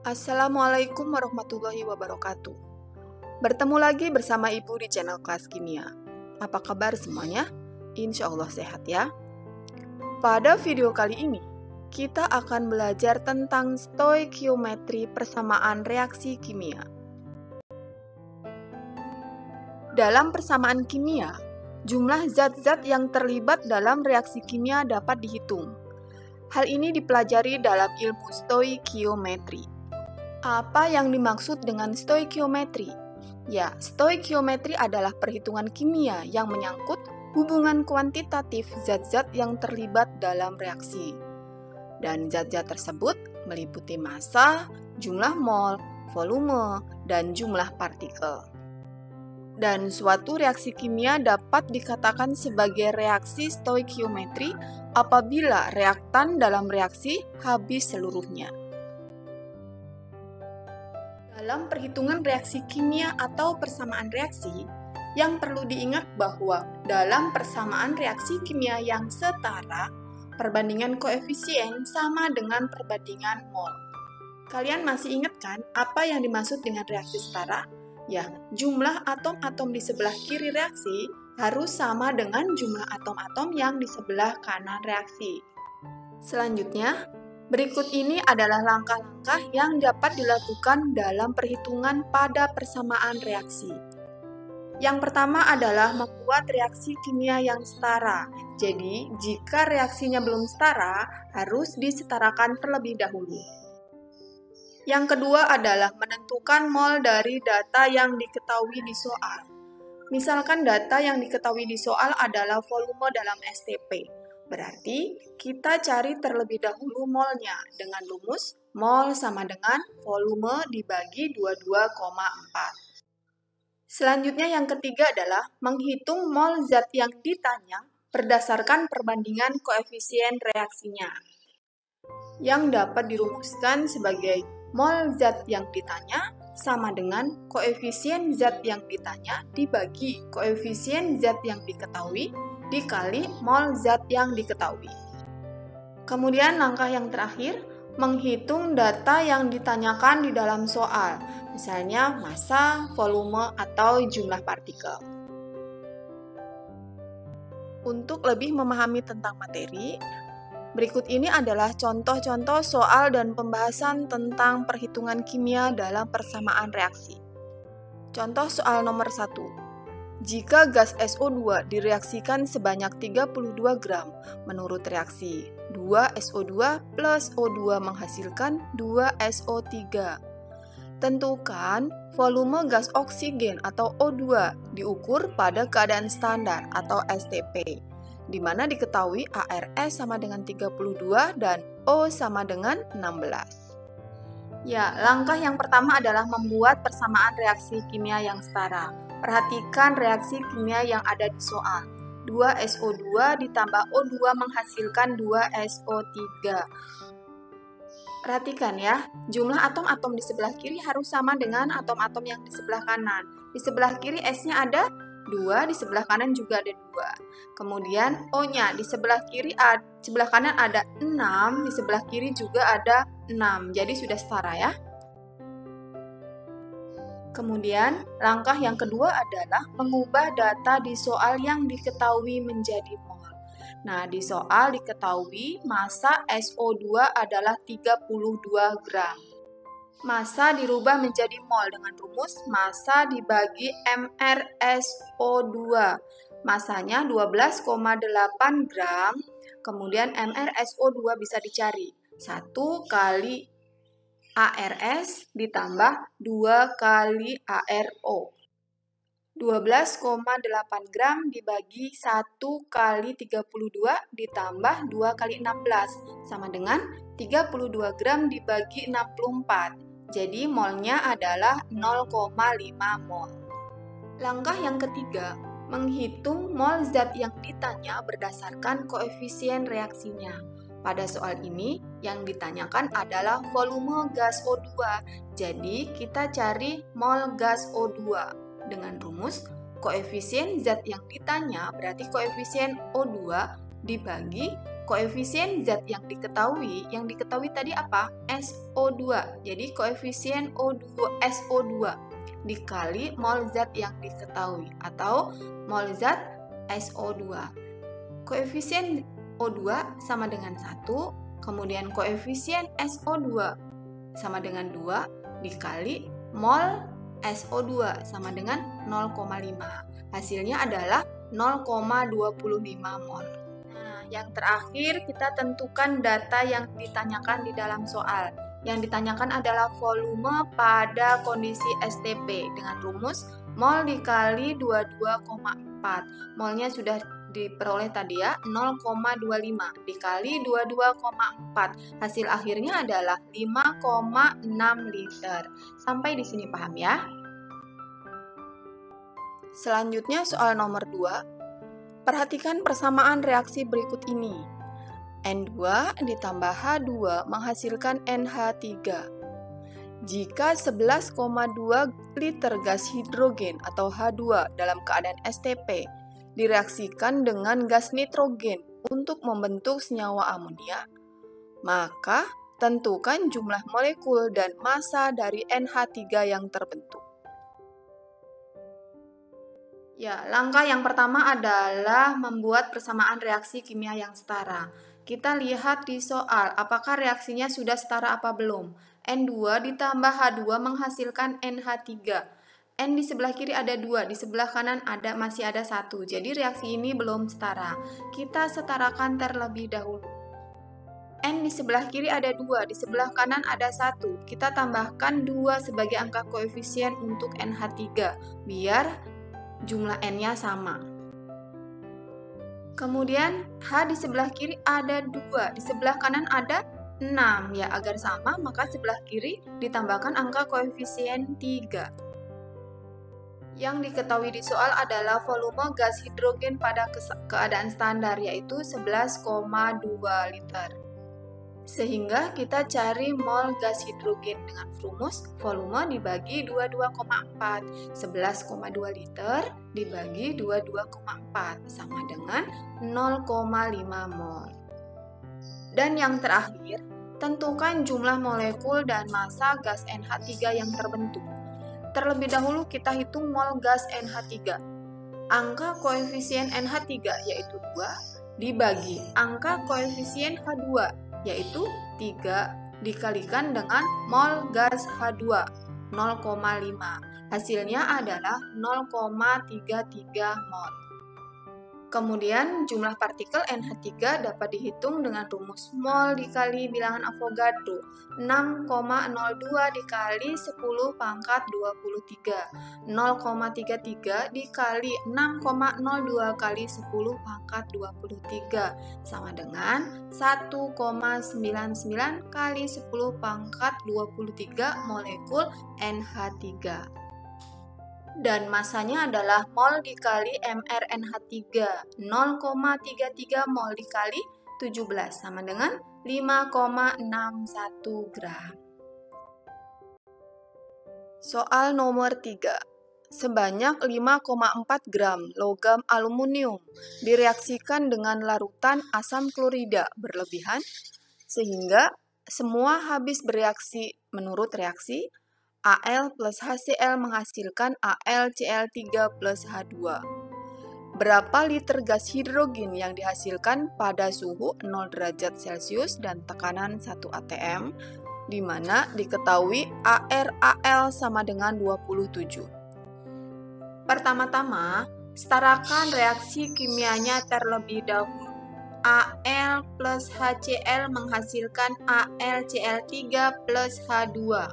Assalamualaikum warahmatullahi wabarakatuh. Bertemu lagi bersama Ibu di channel Kelas Kimia. Apa kabar semuanya? Insya Allah sehat ya. Pada video kali ini, kita akan belajar tentang stoikiometri persamaan reaksi kimia. Dalam persamaan kimia, jumlah zat-zat yang terlibat dalam reaksi kimia dapat dihitung. Hal ini dipelajari dalam ilmu stoikiometri. Apa yang dimaksud dengan stoikiometri? Ya, stoikiometri adalah perhitungan kimia yang menyangkut hubungan kuantitatif zat-zat yang terlibat dalam reaksi. Dan zat-zat tersebut meliputi massa, jumlah mol, volume, dan jumlah partikel. Dan suatu reaksi kimia dapat dikatakan sebagai reaksi stoikiometri apabila reaktan dalam reaksi habis seluruhnya. Dalam perhitungan reaksi kimia atau persamaan reaksi, yang perlu diingat bahwa dalam persamaan reaksi kimia yang setara, perbandingan koefisien sama dengan perbandingan mol. Kalian masih ingat kan apa yang dimaksud dengan reaksi setara? Ya, jumlah atom-atom di sebelah kiri reaksi harus sama dengan jumlah atom-atom yang di sebelah kanan reaksi. Selanjutnya, berikut ini adalah langkah-langkah yang dapat dilakukan dalam perhitungan pada persamaan reaksi. Yang pertama adalah membuat reaksi kimia yang setara. Jadi, jika reaksinya belum setara, harus disetarakan terlebih dahulu. Yang kedua adalah menentukan mol dari data yang diketahui di soal. Misalkan data yang diketahui di soal adalah volume dalam STP. Berarti kita cari terlebih dahulu molnya dengan rumus mol sama dengan volume dibagi 22,4. Selanjutnya yang ketiga adalah menghitung mol zat yang ditanya berdasarkan perbandingan koefisien reaksinya. Yang dapat dirumuskan sebagai mol zat yang ditanya sama dengan koefisien zat yang ditanya dibagi koefisien zat yang diketahui dikali mol zat yang diketahui. Kemudian langkah yang terakhir, menghitung data yang ditanyakan di dalam soal, misalnya massa, volume, atau jumlah partikel. Untuk lebih memahami tentang materi, berikut ini adalah contoh-contoh soal dan pembahasan tentang perhitungan kimia dalam persamaan reaksi. Contoh soal nomor 1. Jika gas SO2 direaksikan sebanyak 32 gram, menurut reaksi 2SO2 plus O2 menghasilkan 2SO3. Tentukan volume gas oksigen atau O2 diukur pada keadaan standar atau STP, di mana diketahui ARS sama dengan 32 dan O sama dengan 16. Ya, langkah yang pertama adalah membuat persamaan reaksi kimia yang setara. Perhatikan reaksi kimia yang ada di soal. 2SO2 ditambah O2 menghasilkan 2SO3. Perhatikan ya, jumlah atom-atom di sebelah kiri harus sama dengan atom-atom yang di sebelah kanan. Di sebelah kiri S-nya ada 2, di sebelah kanan juga ada 2. Kemudian O-nya di sebelah kanan ada 6, di sebelah kiri juga ada 6. Jadi sudah setara ya. Kemudian, langkah yang kedua adalah mengubah data di soal yang diketahui menjadi mol. Nah, di soal diketahui massa SO2 adalah 32 gram. Massa dirubah menjadi mol dengan rumus massa dibagi mrSO2. Massanya 12,8 gram, kemudian mrSO2 bisa dicari. 1 kali ARS ditambah 2 kali ARO. 12,8 gram dibagi 1 kali 32 ditambah 2 kali 16 sama dengan 32 gram dibagi 64. Jadi molnya adalah 0,5 mol. Langkah yang ketiga, menghitung mol zat yang ditanya berdasarkan koefisien reaksinya. Pada soal ini, yang ditanyakan adalah volume gas O2. Jadi, kita cari mol gas O2 dengan rumus koefisien zat yang ditanya berarti koefisien O2 dibagi koefisien zat yang diketahui tadi apa? SO2. Jadi koefisien SO2 dikali mol zat yang diketahui atau mol zat SO2. Koefisien O2 sama dengan 1, kemudian koefisien SO2 sama dengan 2 dikali mol SO2 sama dengan 0,5. Hasilnya adalah 0,25 mol. Yang terakhir, kita tentukan data yang ditanyakan di dalam soal. Yang ditanyakan adalah volume pada kondisi STP dengan rumus mol dikali 22,4. Molnya sudah diperoleh tadi ya, 0,25 dikali 22,4. Hasil akhirnya adalah 5,6 liter. Sampai di sini paham ya? Selanjutnya soal nomor 2. Perhatikan persamaan reaksi berikut ini. N2 ditambah H2 menghasilkan NH3. Jika 11,2 liter gas hidrogen atau H2 dalam keadaan STP direaksikan dengan gas nitrogen untuk membentuk senyawa amonia, maka tentukan jumlah molekul dan massa dari NH3 yang terbentuk. Ya, langkah yang pertama adalah membuat persamaan reaksi kimia yang setara. Kita lihat di soal, apakah reaksinya sudah setara apa belum? N2 ditambah H2 menghasilkan NH3. N di sebelah kiri ada 2, di sebelah kanan masih ada 1. Jadi reaksi ini belum setara. Kita setarakan terlebih dahulu. N di sebelah kiri ada 2, di sebelah kanan ada 1. Kita tambahkan 2 sebagai angka koefisien untuk NH3, biar jumlah N-nya sama. Kemudian H di sebelah kiri ada 2, di sebelah kanan ada 6. Ya, agar sama maka sebelah kiri ditambahkan angka koefisien 3. Yang diketahui di soal adalah volume gas hidrogen pada keadaan standar, yaitu 11,2 liter. Sehingga kita cari mol gas hidrogen dengan rumus volume dibagi 22,4. 11,2 liter dibagi 22,4 sama dengan 0,5 mol. Dan yang terakhir, tentukan jumlah molekul dan massa gas NH3 yang terbentuk. Terlebih dahulu kita hitung mol gas NH3. Angka koefisien NH3 yaitu 2 dibagi angka koefisien H2 yaitu 3 dikalikan dengan mol gas H2 0,5. Hasilnya adalah 0,33 mol. Kemudian jumlah partikel NH3 dapat dihitung dengan rumus mol dikali bilangan Avogadro. 6,02 dikali 10 pangkat 23. 0,33 dikali 6,02 kali 10 pangkat 23 sama dengan 1,99 kali 10 pangkat 23 molekul NH3. Dan masanya adalah mol dikali mRNH3, 0,33 mol dikali 17 sama dengan 5,61 gram. Soal nomor 3. Sebanyak 5,4 gram logam aluminium direaksikan dengan larutan asam klorida berlebihan sehingga semua habis bereaksi menurut reaksi Al plus HCl menghasilkan AlCl3 plus H2. Berapa liter gas hidrogen yang dihasilkan pada suhu 0 derajat Celcius dan tekanan 1 atm, di mana diketahui ArAl sama dengan 27. Pertama-tama, setarakan reaksi kimianya terlebih dahulu. Al plus HCl menghasilkan AlCl3 plus H2.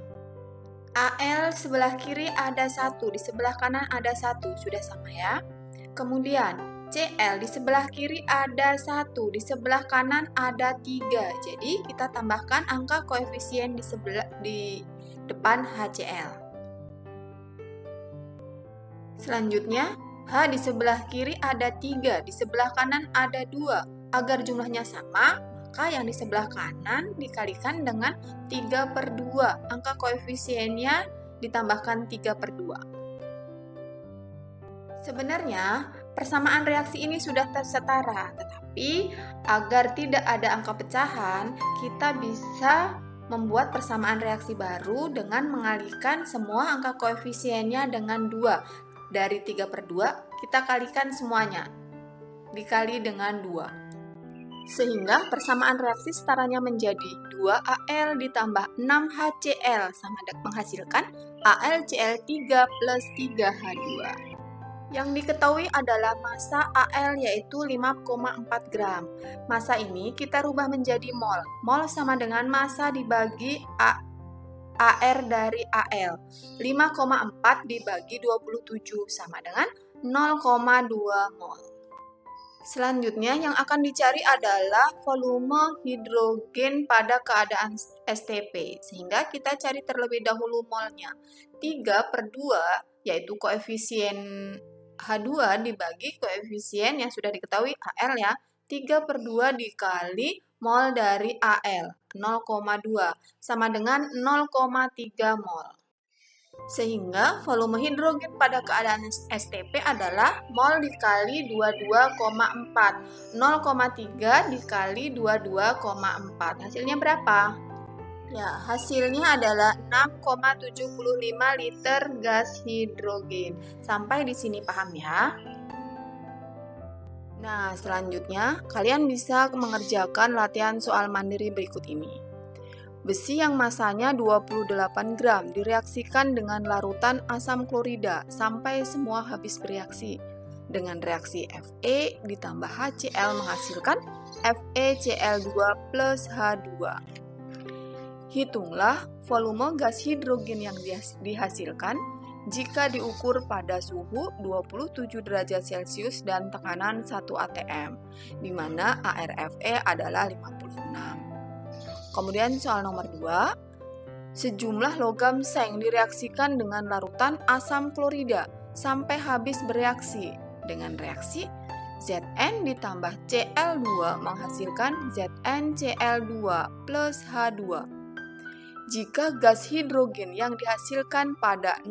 Al sebelah kiri ada 1, di sebelah kanan ada 1, sudah sama ya. Kemudian Cl di sebelah kiri ada 1, di sebelah kanan ada 3. Jadi kita tambahkan angka koefisien di depan HCl. Selanjutnya H di sebelah kiri ada 3, di sebelah kanan ada 2. Agar jumlahnya sama, maka yang di sebelah kanan dikalikan dengan 3/2. Angka koefisiennya ditambahkan 3/2. Sebenarnya, persamaan reaksi ini sudah tersetara, tetapi Tapi agar tidak ada angka pecahan, kita bisa membuat persamaan reaksi baru dengan mengalihkan semua angka koefisiennya dengan 2. Dari 3/2, kita kalikan semuanya, dikali dengan 2. Sehingga persamaan reaksi setaranya menjadi 2Al ditambah 6HCl sama menghasilkan AlCl3 plus 3H2. Yang diketahui adalah massa Al yaitu 5,4 gram. Massa ini kita rubah menjadi mol. Mol sama dengan massa dibagi AR dari Al. 5,4 dibagi 27 sama dengan 0,2 mol. Selanjutnya yang akan dicari adalah volume hidrogen pada keadaan STP. Sehingga kita cari terlebih dahulu molnya. 3/2 yaitu koefisien H2 dibagi koefisien yang sudah diketahui Al ya. 3/2 dikali mol dari Al, 0,2, sama dengan 0,3 mol. Sehingga volume hidrogen pada keadaan STP adalah mol dikali 22,4. 0,3 dikali 22,4. Hasilnya berapa? Ya, hasilnya adalah 6,75 liter gas hidrogen. Sampai di sini paham ya? Nah, selanjutnya kalian bisa mengerjakan latihan soal mandiri berikut ini. Besi yang masanya 28 gram direaksikan dengan larutan asam klorida sampai semua habis bereaksi. Dengan reaksi Fe ditambah HCl menghasilkan FeCl2 plus H2. Hitunglah volume gas hidrogen yang dihasilkan jika diukur pada suhu 27 derajat Celcius dan tekanan 1 atm, di mana ArFe adalah 56. Kemudian soal nomor 2, sejumlah logam seng direaksikan dengan larutan asam klorida sampai habis bereaksi. Dengan reaksi Zn ditambah Cl2 menghasilkan ZnCl2 plus H2. Jika gas hidrogen yang dihasilkan pada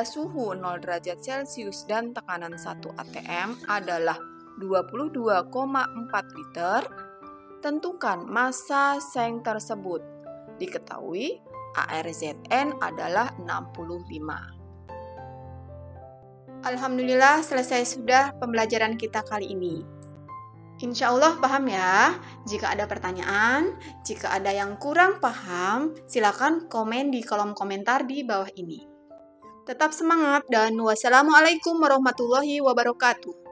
suhu 0 derajat Celcius dan tekanan 1 atm adalah 22,4 liter, tentukan massa seng tersebut. Diketahui ArZn adalah 65. Alhamdulillah selesai sudah pembelajaran kita kali ini. Insya Allah paham ya. Jika ada pertanyaan, jika ada yang kurang paham, silakan komen di kolom komentar di bawah ini. Tetap semangat dan wassalamualaikum warahmatullahi wabarakatuh.